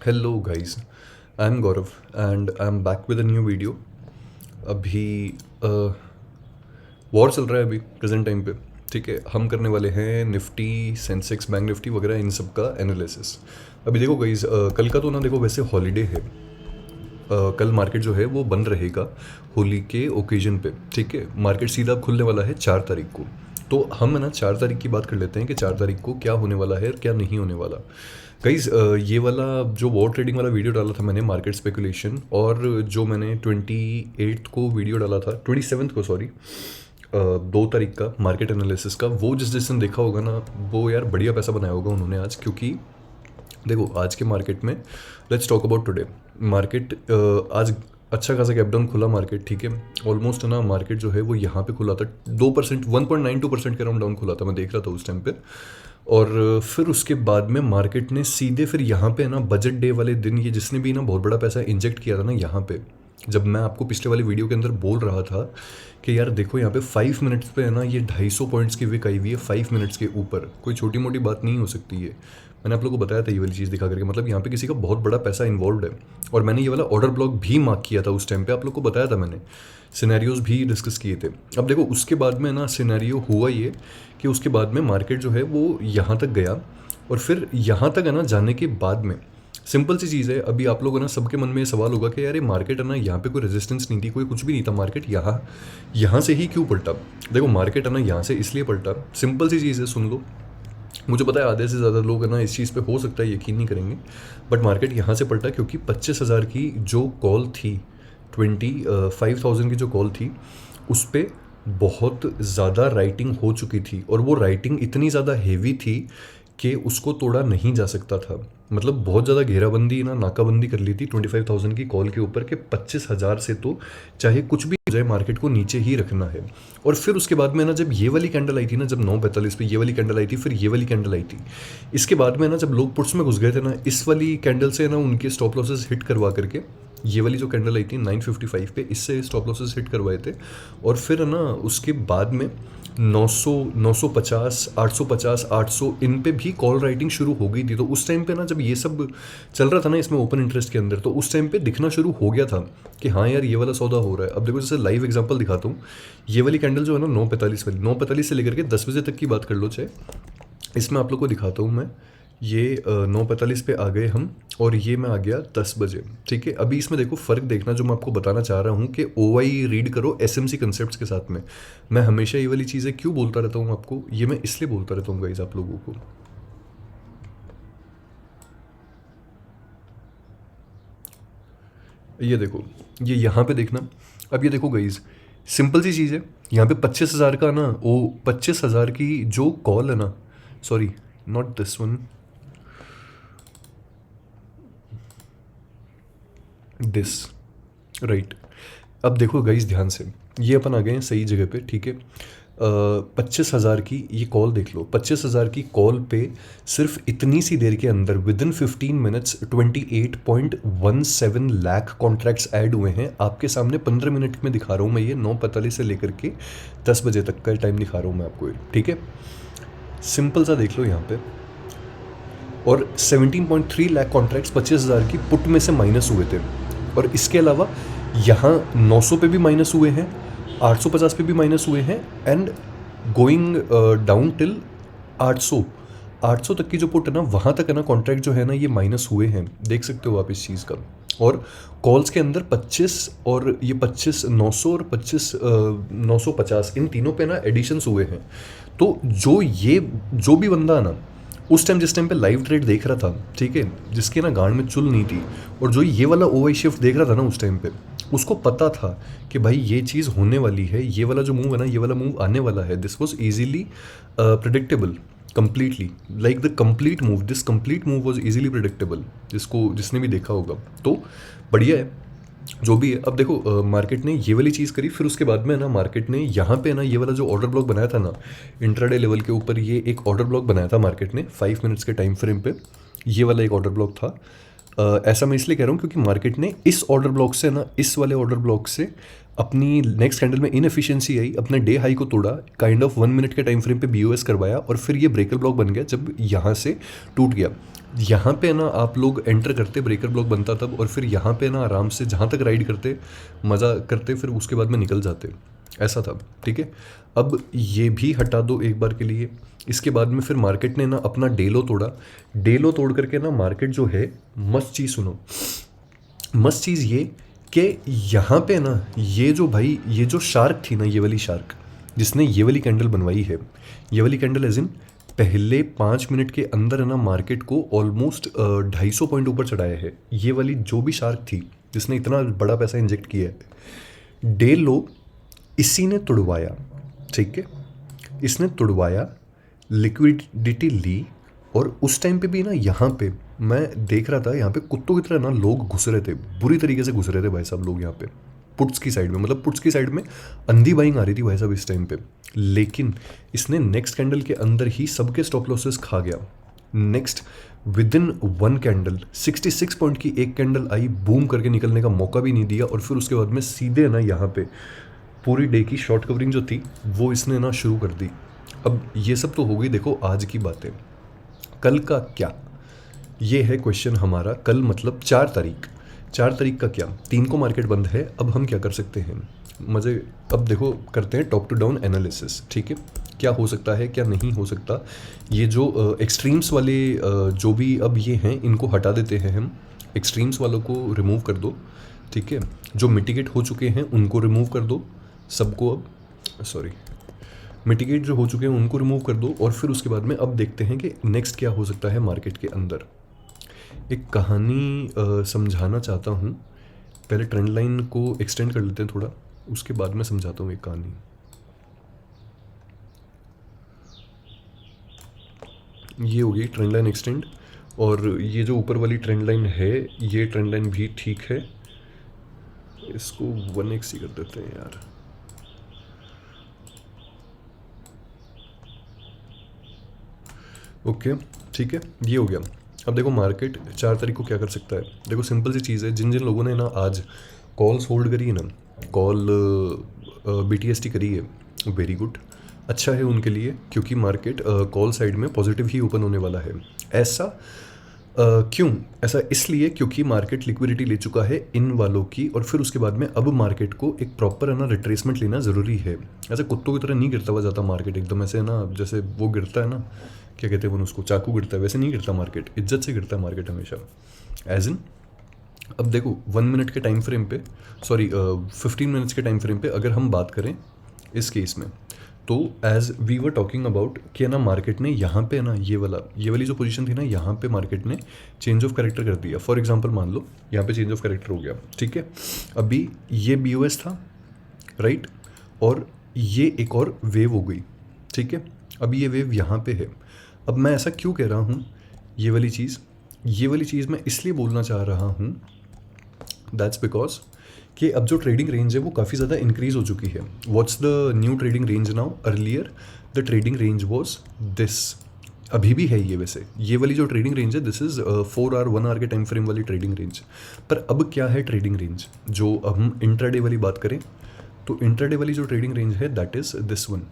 Hello guys, I am Gaurav and I am back with a new video. अभी war चल रहा है अभी प्रेजेंट टाइम पे। ठीक है, हम करने वाले हैं निफ्टी, सेंसेक्स, बैंक निफ्टी वगैरह इन सब का एनालिसिस। अभी देखो गाइस, कल का तो ना देखो वैसे हॉलीडे है। कल मार्केट जो है वो बंद रहेगा होली के ओकेजन पे। ठीक है, मार्केट सीधा खुलने वाला है 4 तारीख को। तो हम है ना 4 तारीख की बात कर लेते हैं कि 4 तारीख को क्या होने वाला है और क्या नहीं होने वाला। गाइज, ये वाला जो वॉर ट्रेडिंग वाला वीडियो डाला था मैंने, मार्केट स्पेकुलेशन, और जो मैंने 28 को वीडियो डाला था, 27 को सॉरी, 2 तारीख का मार्केट एनालिसिस का, वो जिस दिन देखा होगा ना, वो यार बढ़िया पैसा बनाया होगा उन्होंने आज। क्योंकि देखो आज के मार्केट में, let's talk about today. Market आज अच्छा खासा गैप डाउन खुला मार्केट। ठीक है, ऑलमोस्ट ना मार्केट जो है वो यहाँ पे खुला था 2%, 1.92% के अराउंड डाउन खुला था, मैं देख रहा था उस टाइम पे। और फिर उसके बाद में मार्केट ने सीधे फिर यहाँ पे ना बजट डे वाले दिन, ये जिसने भी ना बहुत बड़ा पैसा इंजेक्ट किया था ना यहाँ पे, जब मैं आपको पिछले वाली वीडियो के अंदर बोल रहा था कि यार देखो यहाँ पे 5 मिनट्स पे है ना ये 250 पॉइंट्स की विक आई हुई है 5 मिनट्स के ऊपर, कोई छोटी मोटी बात नहीं हो सकती है। मैंने आप लोगों को बताया था ये वाली चीज़ दिखा करके, मतलब यहाँ पे किसी का बहुत बड़ा पैसा इन्वॉल्व है। और मैंने ये वाला ऑर्डर ब्लॉक भी मार्क किया था उस टाइम पे, आप लोग को बताया था मैंने, सिनेरियोज भी डिस्कस किए थे। अब देखो उसके बाद में ना सिनेरियो हुआ ये कि उसके बाद में मार्केट जो है वो यहाँ तक गया, और फिर यहाँ तक है ना जाने के बाद में सिंपल सी चीज़ है। अभी आप लोगों ना सबके मन में ये सवाल होगा कि यार ये मार्केट है ना, यहाँ पे कोई रेजिस्टेंस नहीं थी, कोई कुछ भी नहीं था, मार्केट यहाँ यहाँ से ही क्यों पलटा। देखो मार्केट है ना यहाँ से इसलिए पलटा, सिंपल सी चीज़ है, सुन लो। मुझे पता है आधे से ज़्यादा लोग है ना इस चीज़ पे हो सकता है यकीन नहीं करेंगे, बट मार्केट यहाँ से पलटा क्योंकि 25,000 की जो कॉल थी, 25,000 की जो कॉल थी, उस पर बहुत ज़्यादा राइटिंग हो चुकी थी, और वो राइटिंग इतनी ज़्यादा हेवी थी कि उसको तोड़ा नहीं जा सकता था। मतलब बहुत ज़्यादा घेराबंदी ना, नाकाबंदी कर ली थी 25,000 की कॉल के ऊपर, कि 25,000 से तो चाहे कुछ भी हो जाए मार्केट को नीचे ही रखना है। और फिर उसके बाद में ना जब ये वाली कैंडल आई थी ना, जब 9:45 पे ये वाली कैंडल आई थी, फिर ये वाली कैंडल आई थी, इसके बाद में ना जब लोग पुट्स में घुस गए थे ना, इस वाली कैंडल से ना उनके स्टॉप लॉसेस हिट करवा करके, ये वाली जो कैंडल आई थी 9:55 पे, इससे स्टॉप लॉसेस हिट करवाए थे। और फिर ना उसके बाद में 900, 950, 850, 800 इन पे भी कॉल राइटिंग शुरू हो गई थी। तो उस टाइम पे ना जब ये सब चल रहा था ना इसमें ओपन इंटरेस्ट के अंदर, तो उस टाइम पे दिखना शुरू हो गया था कि हाँ यार ये वाला सौदा हो रहा है। अब देखो जैसे लाइव एग्जांपल दिखाता हूँ, ये वाली कैंडल जो है ना 9:45 वाली, 9:45 से लेकर के 10 बजे तक की बात कर लो चाहे, इसमें आप लोग को दिखाता हूँ मैं। ये 9:45 पे आ गए हम, और ये मैं आ गया 10 बजे। ठीक है, अभी इसमें देखो फ़र्क देखना जो मैं आपको बताना चाह रहा हूँ कि OI रीड करो SMC कंसेप्ट्स के साथ में। मैं हमेशा ये वाली चीज़ें क्यों बोलता रहता हूँ आपको, ये मैं इसलिए बोलता रहता हूँ गाइज आप लोगों को। ये देखो, ये यहाँ पे देखना। अब ये देखो गाइज, सिंपल सी चीज़ है, यहाँ पे 25,000 का ना, वो 25,000 की जो कॉल है ना, sorry not this one, this, right. अब देखो गाइस ध्यान से, ये अपन आ गए हैं सही जगह पे। ठीक है, 25,000 की ये कॉल देख लो, 25,000 की कॉल पे सिर्फ इतनी सी देर के अंदर with in 15 minutes 28.17 lakh contracts add हुए हैं। आपके सामने 15 मिनट में दिखा रहा हूँ मैं, ये 9:45 से लेकर के 10 बजे तक का टाइम दिखा रहा हूँ मैं आपको ये। ठीक है, सिंपल सा देख लो यहाँ पे। और 17.3 लाख कॉन्ट्रैक्ट्स 25,000 की पुट में से माइनस हुए थे। और इसके अलावा यहाँ 900 पे भी माइनस हुए हैं, 850 पे भी माइनस हुए हैं, एंड गोइंग डाउन टिल 800, 800 तक की जो पुट है ना, वहाँ तक है ना कॉन्ट्रैक्ट जो है ना ये माइनस हुए हैं, देख सकते हो आप इस चीज़ का। और कॉल्स के अंदर 25 और ये 25 900 और 25 950, इन तीनों पे ना एडिशंस हुए हैं। तो जो भी बंदा है ना उस टाइम, जिस टाइम पे लाइव ट्रेड देख रहा था, ठीक है, जिसके ना गांड में चुल नहीं थी, और जो ये वाला OI शिफ्ट देख रहा था ना उस टाइम पे, उसको पता था कि भाई ये चीज़ होने वाली है, ये वाला जो मूव है ना, ये वाला मूव आने वाला है। This was easily predictable completely, like the complete move, this complete move was easily predictable, जिसने भी देखा होगा। तो बढ़िया है जो भी है। अब देखो मार्केट ने ये वाली चीज़ करी, फिर उसके बाद में ना मार्केट ने यहाँ पे ना ये वाला जो ऑर्डर ब्लॉक बनाया था ना इंट्राडे लेवल के ऊपर, ये एक ऑर्डर ब्लॉक बनाया था मार्केट ने 5 मिनट्स के टाइम फ्रेम पे, ये वाला एक ऑर्डर ब्लॉक था। ऐसा मैं इसलिए कह रहा हूँ क्योंकि मार्केट ने इस ऑर्डर ब्लॉक से ना, इस वाले ऑर्डर ब्लॉक से अपनी नेक्स्ट कैंडल में इनएफिशिएंसी आई, अपने डे हाई को तोड़ा, काइंड ऑफ 1 मिनट के टाइम फ्रेम पे बीओएस करवाया और फिर ये ब्रेकर ब्लॉक बन गया जब यहाँ से टूट गया। यहाँ पे ना आप लोग एंटर करते, ब्रेकर ब्लॉक बनता तब, और फिर यहाँ पे ना आराम से जहाँ तक राइड करते, मज़ा करते, फिर उसके बाद में निकल जाते, ऐसा था। ठीक है, अब ये भी हटा दो एक बार के लिए। इसके बाद में फिर मार्केट ने ना अपना डेलो तोड़ा, डेलो तोड़ करके ना मार्केट जो है, मस्त चीज़ सुनो, मस्त चीज़ ये कि यहाँ पे ना ये जो भाई, ये जो शार्क थी ना, ये वाली शार्क जिसने ये वाली कैंडल बनवाई है, ये वाली कैंडल एज इन पहले 5 मिनट के अंदर है ना मार्केट को ऑलमोस्ट 250 पॉइंट ऊपर चढ़ाया है। ये वाली जो भी शार्क थी जिसने इतना बड़ा पैसा इंजेक्ट किया है, डे लो इसी ने तुड़वाया। ठीक है, इसने तुड़वाया, लिक्विडिटी ली, और उस टाइम पे भी ना यहाँ पे मैं देख रहा था, यहाँ पे कुत्तों की तरह ना लोग घुस रहे थे, बुरी तरीके से घुस रहे थे भाई साहब लोग यहाँ पे पुट्स की साइड में, मतलब पुट्स की साइड में अंधी बाइंग आ रही थी भाई साहब इस टाइम पे। लेकिन इसने नेक्स्ट कैंडल के अंदर ही सबके स्टॉप लॉसेस खा गया। Next with in 1 candle 66 point की एक कैंडल आई, बूम करके निकलने का मौका भी नहीं दिया, और फिर उसके बाद में सीधे ना यहाँ पे पूरी डे की शॉर्ट कवरिंग जो थी वो इसने ना शुरू कर दी। अब ये सब तो हो गई, देखो आज की बातें, कल का क्या, ये है क्वेश्चन हमारा। कल मतलब 4 तारीख, 4 तारीख का क्या, 3 को मार्केट बंद है, अब हम क्या कर सकते हैं मज़े। अब देखो करते हैं टॉप टू डाउन एनालिसिस। ठीक है, क्या हो सकता है क्या नहीं हो सकता, ये जो एक्सट्रीम्स वाले जो भी अब ये हैं इनको हटा देते हैं हम, एक्सट्रीम्स वालों को रिमूव कर दो। ठीक है, जो मिटिगेट हो चुके हैं उनको रिमूव कर दो सबको, अब सॉरी मिटिगेट जो हो चुके हैं उनको रिमूव कर दो, और फिर उसके बाद में अब देखते हैं कि नेक्स्ट क्या हो सकता है मार्केट के अंदर। एक कहानी समझाना चाहता हूँ, पहले ट्रेंड लाइन को एक्सटेंड कर लेते हैं थोड़ा, उसके बाद में समझाता हूँ एक कहानी। ये हो गई ट्रेंड लाइन एक्सटेंड, और ये जो ऊपर वाली ट्रेंड लाइन है, ये ट्रेंड लाइन भी ठीक है, इसको 1x ही कर देते हैं यार। ओके ठीक है, ये हो गया। अब देखो मार्केट 4 तारीख को क्या कर सकता है। देखो सिंपल सी चीज़ है, जिन जिन लोगों ने ना आज कॉल्स होल्ड करी है ना, कॉल BTST करी है, वेरी गुड, अच्छा है उनके लिए, क्योंकि मार्केट कॉल साइड में पॉजिटिव ही ओपन होने वाला है। ऐसा क्यों, ऐसा इसलिए क्योंकि मार्केट लिक्विडिटी ले चुका है इन वालों की, और फिर उसके बाद में अब मार्केट को एक प्रॉपर है ना रिट्रेसमेंट लेना ज़रूरी है। ऐसे कुत्तों की तरह नहीं गिरता हुआ जाता मार्केट एकदम ऐसे ना, जैसे वो गिरता है ना, क्या कहते हैं वो उसको, चाकू गिरता है, वैसे नहीं गिरता मार्केट, इज्जत से गिरता है मार्केट हमेशा। एज इन अब देखो 1 मिनट के टाइम फ्रेम पे, सॉरी 15 मिनट्स के टाइम फ्रेम पे अगर हम बात करें इस केस में, तो as we were talking about कि ना मार्केट ने यहाँ पे ना ये वाली जो पोजीशन थी ना, यहाँ पे मार्केट ने चेंज ऑफ कैरेक्टर कर दिया। फॉर एग्जांपल मान लो यहाँ पे चेंज ऑफ कैरेक्टर हो गया, ठीक है, अभी ये BOS था राइट, और ये एक और वेव हो गई, ठीक है, अभी ये वेव यहाँ पे है। अब मैं ऐसा क्यों कह रहा हूँ, ये वाली चीज़ मैं इसलिए बोलना चाह रहा हूँ, दैट्स बिकॉज कि अब जो ट्रेडिंग रेंज है वो काफ़ी ज़्यादा इंक्रीज़ हो चुकी है। What's the new trading range now, earlier the trading range was this, अभी भी है ये, वैसे ये वाली जो ट्रेडिंग रेंज है दिस इज़ 4 आवर 1 आवर के टाइम फ्रेम वाली ट्रेडिंग रेंज। पर अब क्या है ट्रेडिंग रेंज, जो अब हम इंट्राडे वाली बात करें तो इंट्राडे वाली जो ट्रेडिंग रेंज है दैट इज़ दिस वन।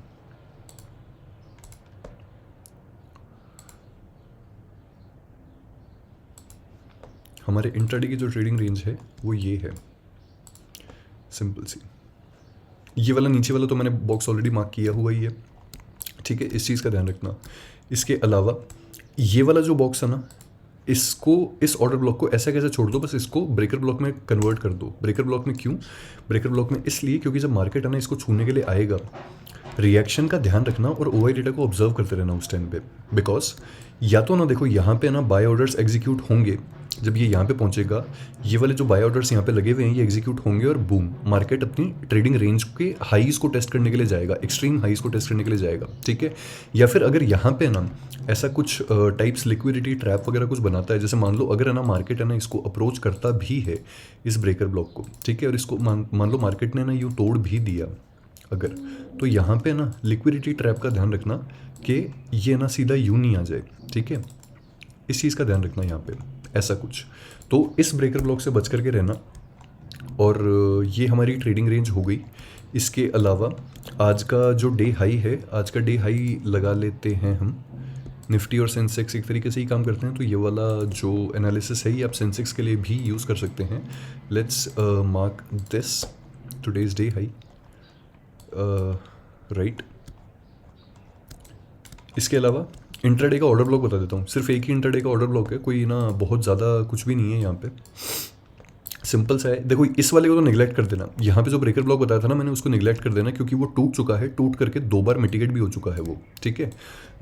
हमारे इंट्राडे की जो ट्रेडिंग रेंज है वो ये है, सिंपल सी, ये वाला नीचे वाला तो मैंने बॉक्स ऑलरेडी मार्क किया हुआ ही है, ठीक है, इस चीज़ का ध्यान रखना। इसके अलावा ये वाला जो बॉक्स है ना, इसको, इस ऑर्डर ब्लॉक को ऐसा कैसे छोड़ दो, बस इसको ब्रेकर ब्लॉक में कन्वर्ट कर दो। ब्रेकर ब्लॉक में क्यों, ब्रेकर ब्लॉक में इसलिए क्योंकि जब मार्केट है ना इसको छूने के लिए आएगा, रिएक्शन का ध्यान रखना और OI डेटा को ऑब्जर्व करते रहना उस टाइम पे, बिकॉज या तो ना देखो यहाँ पे ना बाय ऑर्डर्स एग्जीक्यूट होंगे, जब ये यहाँ पे पहुँचेगा, ये वाले जो बाय ऑर्डर्स यहाँ पे लगे हुए हैं ये एग्जीक्यूट होंगे और बूम मार्केट अपनी ट्रेडिंग रेंज के हाईज को टेस्ट करने के लिए जाएगा, एक्सट्रीम हाईज को टेस्ट करने के लिए जाएगा, ठीक है। या फिर अगर यहाँ पे ना ऐसा कुछ टाइप्स लिक्विडिटी ट्रैप वगैरह कुछ बनाता है, जैसे मान लो अगर है ना मार्केट है ना इसको अप्रोच करता भी है इस ब्रेकर ब्लॉक को, ठीक है, और इसको मान लो मार्केट ने ना यूँ तोड़ भी दिया अगर, तो यहाँ पे ना लिक्विडिटी ट्रैप का ध्यान रखना कि ये ना सीधा यूँ नहीं आ जाए, ठीक है, इस चीज़ का ध्यान रखना यहाँ पे। ऐसा कुछ। तो इस ब्रेकर ब्लॉक से बच करके रहना। और ये हमारी ट्रेडिंग रेंज हो गई। इसके अलावा आज का जो डे हाई है, आज का डे हाई लगा लेते हैं हम। निफ्टी और सेंसेक्स एक तरीके से ही काम करते हैं, तो ये वाला जो एनालिसिस है ये आप सेंसेक्स के लिए भी यूज़ कर सकते हैं। Let's mark this today's day high, right. इसके अलावा इंट्राडे का ऑर्डर ब्लॉक बता देता हूँ। सिर्फ एक ही इंट्राडे का ऑर्डर ब्लॉक है, कोई ना बहुत ज़्यादा कुछ भी नहीं है यहाँ पे, सिंपल सा है। देखो इस वाले को तो निगलेक्ट कर देना, यहाँ पे जो ब्रेकर ब्लॉक बताया था ना मैंने, उसको निगलेक्ट कर देना, क्योंकि वो टूट चुका है, टूट करके 2 बार मिटिगेट भी हो चुका है वो, ठीक है।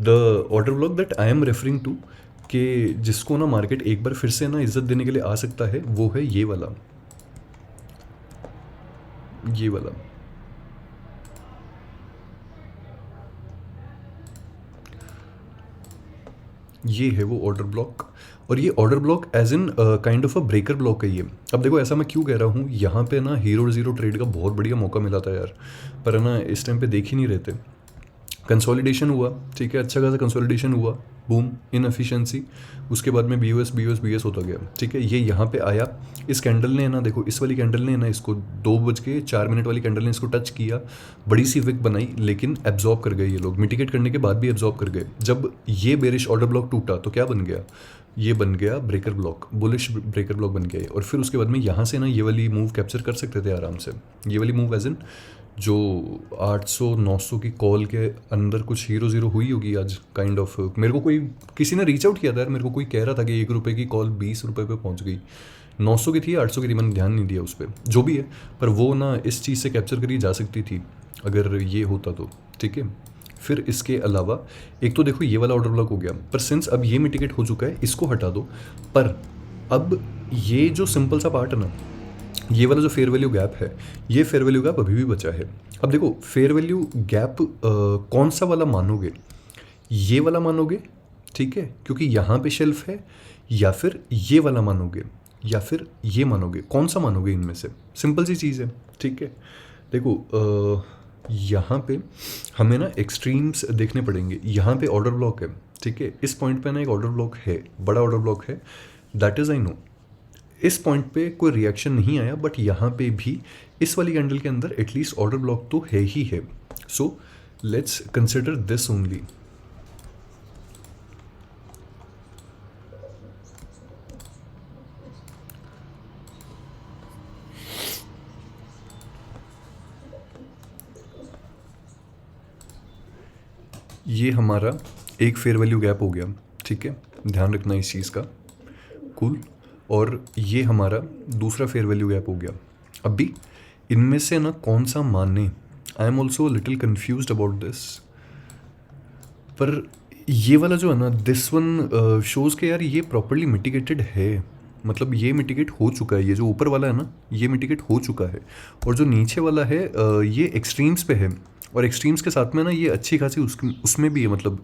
The order block that I am referring to, कि जिसको ना मार्केट एक बार फिर से ना इज्जत देने के लिए आ सकता है, वो है ये वाला, ये वाला। ये है वो ऑर्डर ब्लॉक, और ये order block as in kind of a breaker block है ये। अब देखो ऐसा मैं क्यों कह रहा हूँ, यहाँ पे ना हीरो ज़ीरो ट्रेड का बहुत बढ़िया मौका मिला था यार, पर है ना इस टाइम पे देख ही नहीं रहते। कंसोलिडेशन हुआ, ठीक है, अच्छा खासा कंसोलिडेशन हुआ, बूम, इनएफिशिएंसी, उसके बाद में बीओएस होता गया, ठीक है। ये यहाँ पे आया, इस कैंडल ने ना, देखो इस वाली कैंडल ने ना इसको 2:04 वाली कैंडल ने इसको टच किया, बड़ी सी विक बनाई, लेकिन एब्जॉर्ब कर गए ये लोग, मिटिगेट करने के बाद भी एब्जॉर्ब कर गए। जब ये बेरिश ऑर्डर ब्लॉक टूटा तो क्या बन गया, ये बन गया breaker block, bullish breaker block बन गया। और फिर उसके बाद में यहाँ से ना ये वाली मूव कैप्चर कर सकते थे आराम से, ये वाली मूव एज इन जो 800-900 की कॉल के अंदर कुछ हीरो ज़ीरो हुई होगी आज, काइंड ऑफ। मेरे को कोई किसी ने रीच आउट किया था यार, मेरे को कोई कह रहा था कि 1 रुपये की कॉल 20 रुपये पे पहुंच गई, 900 की थी, 800 की थी, मैंने ध्यान नहीं दिया उस पर, जो भी है। पर वो ना इस चीज़ से कैप्चर करी जा सकती थी अगर ये होता तो, ठीक है। फिर इसके अलावा एक तो देखो ये वाला ऑर्डर ब्लॉक हो गया, पर सिंस अब ये मिटिगेट हो चुका है, इसको हटा दो। पर अब ये जो सिंपल सा पार्ट है ना, ये वाला जो फेयर वैल्यू गैप है, ये फेयर वैल्यू गैप अभी भी बचा है। अब देखो फेयर वैल्यू गैप कौन सा वाला मानोगे, ये वाला मानोगे, ठीक है, क्योंकि यहाँ पे शेल्फ है, या फिर ये वाला मानोगे, या फिर ये मानोगे, कौन सा मानोगे इनमें से, सिंपल सी चीज़ है, ठीक है। देखो यहाँ पे हमें ना एक्सट्रीम्स देखने पड़ेंगे। यहाँ पे ऑर्डर ब्लॉक है, ठीक है, इस पॉइंट पे ना एक ऑर्डर ब्लॉक है, बड़ा ऑर्डर ब्लॉक है, दैट इज़ आई नो। इस पॉइंट पे कोई रिएक्शन नहीं आया, बट यहाँ पे भी इस वाली कैंडल के अंदर एटलीस्ट ऑर्डर ब्लॉक तो है ही है। So let's consider this only. ये हमारा एक फेयर वैल्यू गैप हो गया, ठीक है, ध्यान रखना इस चीज़ का, कूल। और ये हमारा दूसरा फेयर वैल्यू गैप हो गया। अभी इनमें से ना कौन सा माने, I am also little confuse about this. पर ये वाला जो है ना, दिस वन शोज़ के यार ये प्रॉपरली मिटिगेटेड है, मतलब ये मिटिगेट हो चुका है, ये जो ऊपर वाला है ना ये मिटिगेट हो चुका है, और जो नीचे वाला है ये एक्सट्रीम्स पे है, और एक्सट्रीम्स के साथ में ना ये अच्छी खासी उसमें भी है, मतलब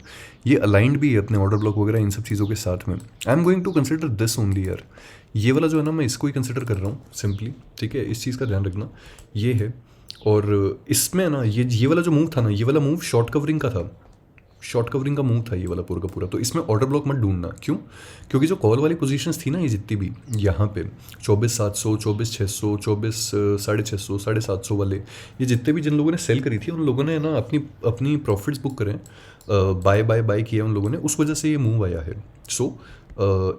ये अलाइंड भी है अपने ऑर्डर ब्लॉक वगैरह इन सब चीज़ों के साथ में। I am going to consider this only यार, ये वाला जो है ना मैं इसको ही कंसिडर कर रहा हूँ सिंपली, ठीक है, इस चीज़ का ध्यान रखना ये है। और इसमें ना ये वाला जो मूव था ना, ये वाला मूव शॉर्ट कवरिंग का था, शॉर्ट कवरिंग का मूव था ये वाला पूरा का पूरा। तो इसमें ऑर्डर ब्लॉक मत ढूंढना, क्यों, क्योंकि जो कॉल वाली पोजीशंस थी ना ये जितनी भी यहाँ पे 24,700, 24,600, 24,650, 750 वाले, ये जितने भी जिन लोगों ने सेल करी थी उन लोगों ने ना अपनी प्रॉफिट्स बुक करें, बाय किया उन लोगों ने, उस वजह से ये मूव आया है। सो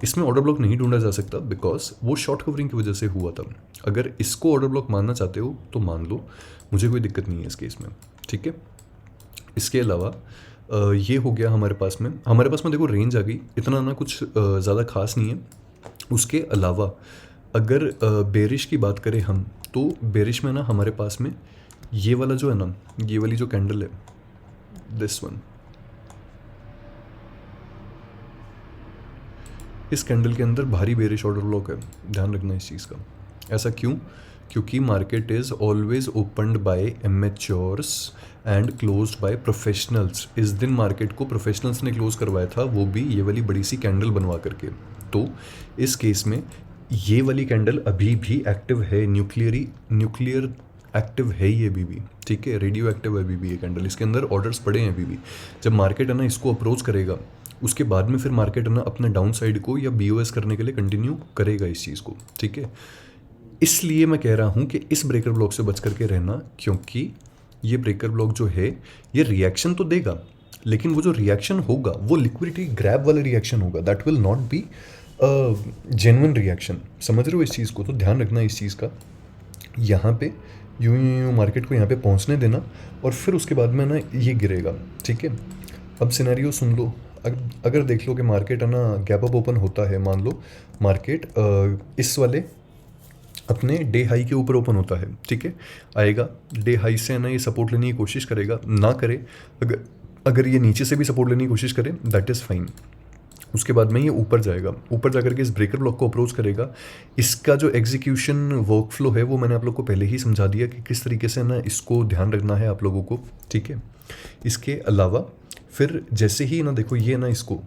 इसमें ऑर्डर ब्लॉक नहीं ढूंढा जा सकता, बिकॉज वो शॉर्ट कवरिंग की वजह से हुआ था। अगर इसको ऑर्डर ब्लॉक मानना चाहते हो तो मान लो, मुझे कोई दिक्कत नहीं है इस केस में, ठीक है। इसके अलावा ये हो गया हमारे पास में देखो रेंज आ गई, इतना ना कुछ ज़्यादा खास नहीं है। उसके अलावा अगर बेरिश की बात करें हम, तो बेरिश में ना हमारे पास में ये वाला जो है ना, ये वाली जो कैंडल है, दिस वन, इस कैंडल के अंदर भारी बेरिश ऑर्डर ब्लॉक है, ध्यान रखना इस चीज़ का। ऐसा क्यों, क्योंकि market is always opened by amateurs and closed by professionals. इस दिन मार्केट को प्रोफेशनल्स ने क्लोज करवाया था, वो भी ये वाली बड़ी सी कैंडल बनवा करके। तो इस केस में ये वाली कैंडल अभी भी एक्टिव है, न्यूक्लियर एक्टिव है ये अभी भी, ठीक है, रेडियो एक्टिव है अभी भी ये कैंडल, इसके अंदर ऑर्डर्स पड़े हैं अभी भी। जब मार्केट है ना इसको अप्रोच करेगा उसके बाद में फिर मार्केट ना अपने डाउन साइड को या बीओएस करने के लिए कंटिन्यू करेगा इस चीज़ को, ठीक है। इसलिए मैं कह रहा हूँ कि इस ब्रेकर ब्लॉक से बच करके रहना, क्योंकि ये ब्रेकर ब्लॉक जो है ये रिएक्शन तो देगा, लेकिन वो जो रिएक्शन होगा वो लिक्विडिटी ग्रैब वाला रिएक्शन होगा, that will not be genuine reaction. समझ रहे हो इस चीज़ को? तो ध्यान रखना इस चीज़ का। यहाँ पे यूं मार्केट को यहाँ पे पहुँचने देना और फिर उसके बाद में ना ये गिरेगा, ठीक है। अब सिनेरियो सुन लो। अगर देख लो कि मार्केट है ना गैप अप ओपन होता है, मान लो मार्केट इस वाले अपने डे हाई के ऊपर ओपन होता है, ठीक है, आएगा डे हाई से ना ये सपोर्ट लेने की कोशिश करेगा, ना करे अगर ये नीचे से भी सपोर्ट लेने की कोशिश करे दैट इज़ फाइन। उसके बाद में ये ऊपर जाएगा, ऊपर जाकर के इस ब्रेकर ब्लॉक को अप्रोच करेगा। इसका जो एग्जीक्यूशन वर्क फ्लो है वो मैंने आप लोग को पहले ही समझा दिया कि किस तरीके से ना इसको ध्यान रखना है आप लोगों को, ठीक है। इसके अलावा फिर जैसे ही ना देखो ये ना इसको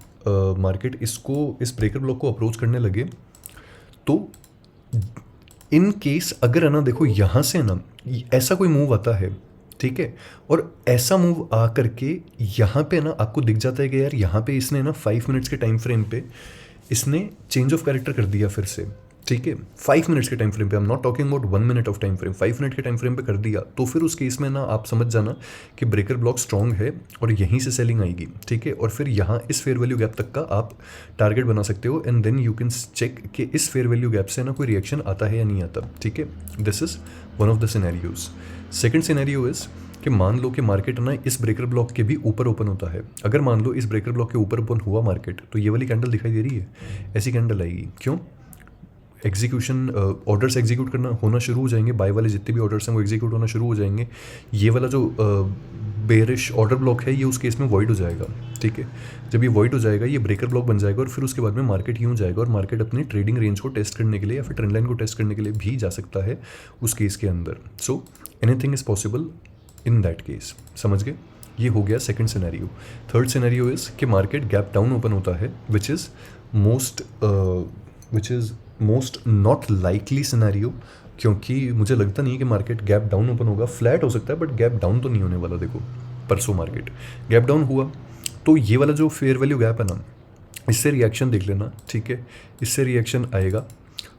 मार्केट इसको इस ब्रेकर ब्लॉक को अप्रोच करने लगे, तो इन केस अगर है ना देखो यहाँ से ना ऐसा कोई मूव आता है, ठीक है, और ऐसा मूव आ करके यहाँ पे ना आपको दिख जाता है कि यार यहाँ पे इसने ना 5 मिनट्स के टाइम फ्रेम पे इसने चेंज ऑफ कैरेक्टर कर दिया फिर से, ठीक है, 5 मिनट्स के टाइम फ्रेम पे, आई am not talking about 1 minute of time frame, 5 minute के टाइम फ्रेम पे कर दिया, तो फिर उस केस में ना आप समझ जाना कि ब्रेकर ब्लॉक स्ट्रॉन्ग है और यहीं से सेलिंग आएगी, ठीक है। और फिर यहाँ इस फेयर वैल्यू गैप तक का आप टारगेट बना सकते हो and then you can check कि इस फेयर वैल्यू गैप से ना कोई रिएक्शन आता है या नहीं आता, ठीक है। This is one of the scenarios. Second scenario is कि मान लो कि मार्केट ना इस ब्रेकर ब्लॉक के भी ऊपर ओपन होता है। अगर मान लो इस ब्रेकर ब्लॉक के ऊपर ओपन हुआ मार्केट, तो ये वाली कैंडल दिखाई दे रही है, ऐसी कैंडल आएगी। क्यों? एग्जीक्यूशन ऑर्डर्स एग्जीक्यूट करना होना शुरू हो जाएंगे, बाय वाले जितने भी ऑर्डर्स हैं वो एग्जीक्यूट होना शुरू हो जाएंगे। ये वाला जो बेरिश ऑर्डर ब्लॉक है ये उस केस में वॉइड हो जाएगा, ठीक है। जब ये वॉइड हो जाएगा ये ब्रेकर ब्लॉक बन जाएगा और फिर उसके बाद में मार्केट यूँ जाएगा और मार्केट अपनी ट्रेडिंग रेंज को टेस्ट करने के लिए या फिर ट्रेंड लाइन को टेस्ट करने के लिए भी जा सकता है उस केस के अंदर। So anything is possible in that case, समझ गए? ये हो गया second scenario. Third scenario is कि मार्केट गैप डाउन ओपन होता है, which is most not likely scenario, क्योंकि मुझे लगता नहीं है कि मार्केट गैप डाउन ओपन होगा। फ्लैट हो सकता है बट गैप डाउन तो नहीं होने वाला। देखो परसों मार्केट गैप डाउन हुआ तो ये वाला जो फेयर वैल्यू गैप है ना, इससे रिएक्शन देख लेना, ठीक है, इससे रिएक्शन आएगा।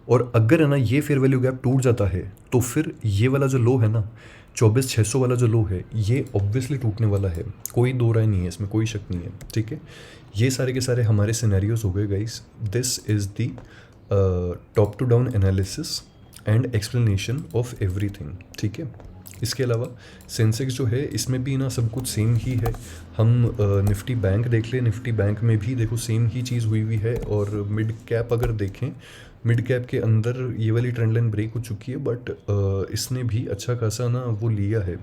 और अगर है ना ये फेयर वैल्यू गैप टूट जाता है तो फिर ये वाला जो लो है ना 24,600 वाला जो लो है ये ऑब्वियसली टूटने वाला है, कोई दो राय नहीं है, इसमें कोई शक नहीं है, ठीक है। ये सारे के सारे हमारे सिनेरियोज हो गए guys. This is the top to down analysis and explanation of everything, ठीक है। इसके अलावा सेंसेक्स जो है इसमें भी ना सब कुछ सेम ही है। हम निफ्टी बैंक देख लें, निफ्टी बैंक में भी देखो सेम ही चीज़ हुई हुई है। और मिड कैप अगर देखें, मिड कैप के अंदर ये वाली ट्रेंड लाइन ब्रेक हो चुकी है, बट इसने भी अच्छा खासा ना वो लिया है,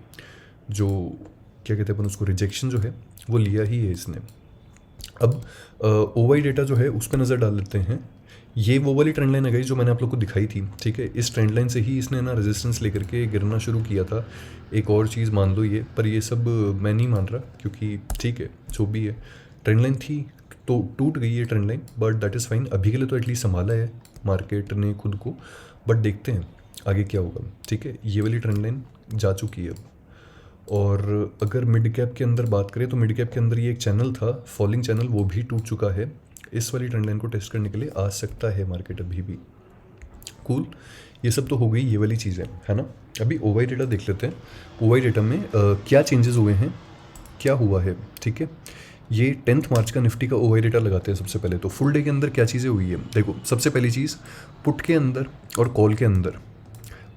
जो क्या कहते हैं अपन उसको, रिजेक्शन जो है वो लिया ही है इसने। अब ओवाई डेटा जो है उस पर नज़र डाल लेते हैं। ये वो वाली ट्रेंड लाइन है गई जो मैंने आप लोग को दिखाई थी, ठीक है। इस ट्रेंड लाइन से ही इसने ना रेजिस्टेंस लेकर के गिरना शुरू किया था। एक और चीज़ मान लो ये, पर ये सब मैं नहीं मान रहा, क्योंकि ठीक है जो भी है ट्रेंड लाइन थी तो टूट गई है trend line, but that is fine. अभी के लिए तो एटलीस्ट संभाला है मार्केट ने खुद को, बट देखते हैं आगे क्या होगा, ठीक है। ये वाली ट्रेंड लाइन जा चुकी है अब। और अगर मिड कैप के अंदर बात करें तो मिड कैप के अंदर ये एक चैनल था फॉलिंग चैनल, वो भी टूट चुका है। इस वाली ट्रेंड लाइन को टेस्ट करने के लिए आ सकता है मार्केट अभी भी। कूल, ये सब तो हो गई ये वाली चीज़ें, है ना। अभी ओवाई डेटा देख लेते हैं। ओवाई डेटा में क्या चेंजेस हुए हैं, क्या हुआ है, ठीक है। ये 10 मार्च का निफ्टी का ओवाई डेटा लगाते हैं सबसे पहले। तो फुल डे के अंदर क्या चीज़ें हुई है देखो। सबसे पहली चीज़, पुट के अंदर और कॉल के अंदर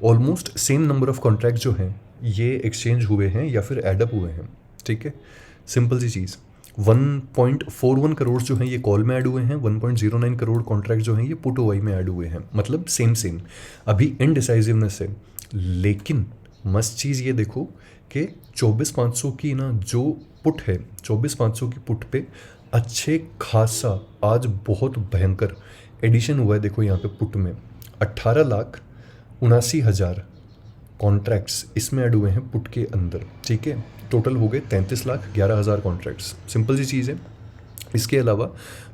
almost same number of contract जो हैं ये एक्सचेंज हुए हैं या फिर एडअप हुए हैं, ठीक है। सिंपल सी चीज़, 1.41 करोड़ जो हैं ये कॉल में ऐड हुए हैं, 1.09 करोड़ कॉन्ट्रैक्ट जो हैं ये पुट ओवाई में ऐड हुए हैं, मतलब सेम सेम। अभी इनडिसाइसिवनेस है, लेकिन मस्त चीज़ ये देखो कि 24,500 की ना जो पुट है, 24,500 की पुट पे अच्छे खासा आज बहुत भयंकर एडिशन हुआ है। देखो यहाँ पे पुट में 18,79,000 कॉन्ट्रैक्ट्स इसमें ऐड हुए हैं पुट के अंदर, ठीक है। टोटल हो गए 33,11,000 कॉन्ट्रैक्ट्स। सिंपल सी चीज़ है। इसके अलावा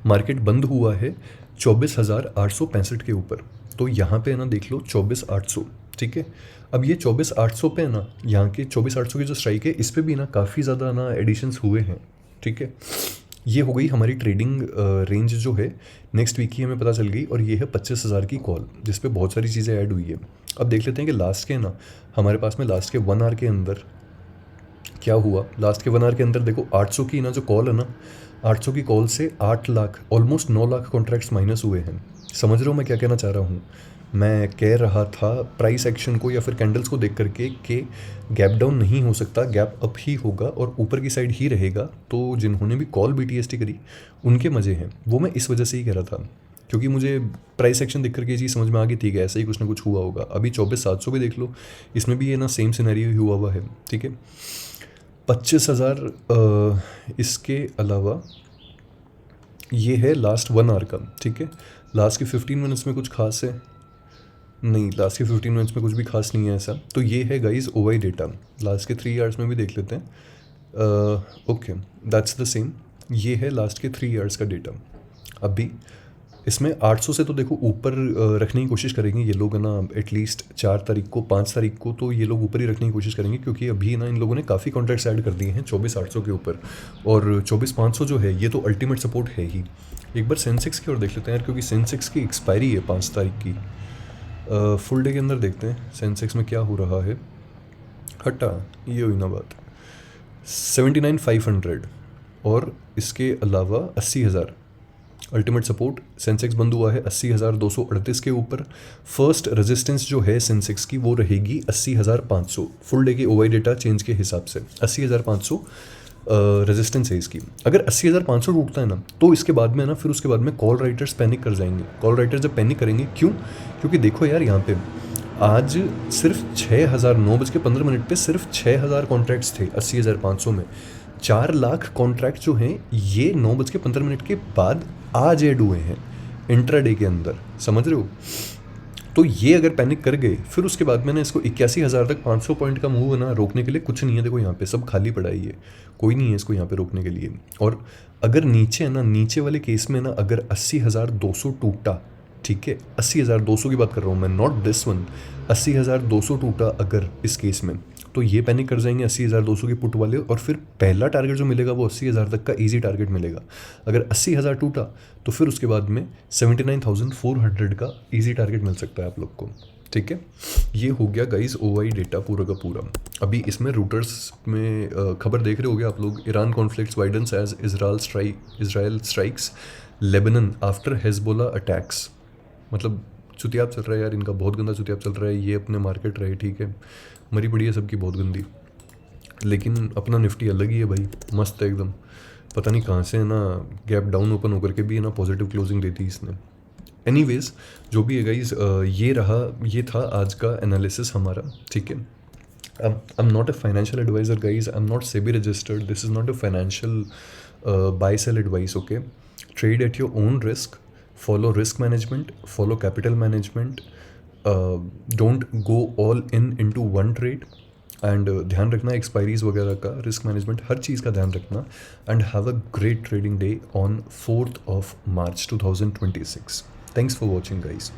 मार्केट बंद हुआ है 24,865 के ऊपर। तो यहाँ पे ना देख लो 24,800, ठीक है। अब ये 24,800 पे ना, यहाँ के 24,800 की जो स्ट्राइक है इस पे भी ना काफ़ी ज़्यादा ना एडिशंस हुए हैं, ठीक है। ये हो गई हमारी ट्रेडिंग रेंज जो है नेक्स्ट वीक की हमें पता चल गई, और ये है 25,000 की कॉल जिस पे बहुत सारी चीज़ें ऐड हुई है। अब देख लेते हैं कि लास्ट के ना हमारे पास में लास्ट के 1 आवर के अंदर क्या हुआ। लास्ट के 1 आवर के अंदर देखो 800 की ना जो कॉल है ना, 800 की कॉल से 8 lakh almost 9 lakh contracts minus हुए हैं। समझ रहे हो मैं क्या कहना चाह रहा हूँ? मैं कह रहा था प्राइस एक्शन को या फिर कैंडल्स को देख करके कि गैप डाउन नहीं हो सकता, गैप अप ही होगा और ऊपर की साइड ही रहेगा। तो जिन्होंने भी कॉल BTST करी उनके मज़े हैं, वो मैं इस वजह से ही कह रहा था, क्योंकि मुझे प्राइस एक्शन देख करके ये चीज़ समझ में आ गई थी कि ऐसा ही कुछ ना कुछ हुआ होगा। अभी 24,700 भी देख लो, इसमें भी ये ना सेम सिनेरियो ही हुआ हुआ है। ठीक है, 25,000 इसके अलावा ये है लास्ट 1 आवर का। ठीक है, लास्ट के 15 मिनट्स में कुछ खास है नहीं, लास्ट के 15 मिनट्स में कुछ भी खास नहीं है ऐसा। तो ये है गाइज OI डेटा। लास्ट के 3 आवर्स में भी देख लेते हैं। Okay, that's the same. ये है लास्ट के 3 आवर्स का डेटा। अभी इसमें 800 से तो देखो ऊपर रखने की कोशिश करेंगे ये लोग, है ना, एटलीस्ट 4 तारीख को 5 तारीख को तो ये लोग ऊपर ही रखने की कोशिश करेंगे, क्योंकि अभी ना इन लोगों ने काफ़ी कॉन्ट्रैक्ट्स ऐड कर दिए हैं 24,800 के ऊपर, और 24,500 जो है ये तो अल्टीमेट सपोर्ट है ही। एक बार सेंसेक्स की ओर देख लेते हैं यार, क्योंकि सेंसेक्स की एक्सपायरी है 5 तारीख की। फुल डे के अंदर देखते हैं सेंसेक्स में क्या हो रहा है। हटा, ये हुई ना बात। 79,500 और इसके अलावा 80,000 अल्टीमेट सपोर्ट। सेंसेक्स बंद हुआ है 80,238 के ऊपर। फर्स्ट रेजिस्टेंस जो है सेंसेक्स की वो रहेगी 80,500 फुल डे की OI डेटा चेंज के हिसाब से। 80,500 रेजिस्टेंस है इसकी। अगर 80,500 टूटता है ना तो इसके बाद में ना फिर उसके बाद में कॉल राइटर्स पैनिक कर जाएंगे। कॉल राइटर्स जब पैनिक करेंगे, क्यों? क्योंकि देखो यार यहाँ पे आज सिर्फ 9:15 पे सिर्फ 6,000 कॉन्ट्रैक्ट्स थे 80,500 में। 4 लाख कॉन्ट्रैक्ट जो हैं ये 9:15 के बाद आज ऐड हुए हैं इंट्राडे के अंदर। समझ रहे हो? तो ये अगर पैनिक कर गए फिर उसके बाद मैंने इसको 81,000 तक 500 पॉइंट का मूव ना रोकने के लिए कुछ नहीं है। देखो यहाँ पे सब खाली पड़ा ही है, कोई नहीं है इसको यहाँ पे रोकने के लिए। और अगर नीचे है ना, नीचे वाले केस में ना अगर 80,200 टूटा, ठीक है, 80,200 की बात कर रहा हूँ मैं, नॉट दिस वन, 80,200 टूटा अगर इस केस में, तो ये पैनिक कर जाएंगे 80,200 के पुट वाले, और फिर पहला टारगेट जो मिलेगा वो 80,000 तक का इजी टारगेट मिलेगा। अगर 80,000 टूटा तो फिर उसके बाद में 79,400 का इजी टारगेट मिल सकता है आप लोग को। ठीक है, ये हो गया गाइज OI डेटा पूरा का पूरा। अभी इसमें रूटर्स में खबर देख रहे होगे आप लोग, Iran conflicts widens as Israel strikes Lebanon after Hezbollah attacks. मतलब चुतियाब चल रहा है यार इनका, बहुत गंदा चुतियाब चल रहा है। ये अपने मार्केट रहे, ठीक है, मरी पड़ी है सबकी बहुत गंदी, लेकिन अपना निफ्टी अलग ही है भाई, मस्त है एकदम। पता नहीं कहाँ से है ना गैप डाउन ओपन होकर के भी है ना पॉजिटिव क्लोजिंग देती इसने। एनीवेज जो भी है गाइज, ये था आज का एनालिसिस हमारा। ठीक है, I am not a financial advisor guys, I am not SEBI registered, this is not a financial buy sell advice. Okay, trade at your own risk, follow risk management, follow capital management, don't go all in into one trade, and ध्यान रखना expiries वगैरह का, risk management, हर चीज़ का ध्यान रखना। And have a great trading day on 4th of March 2026। Thanks for watching guys.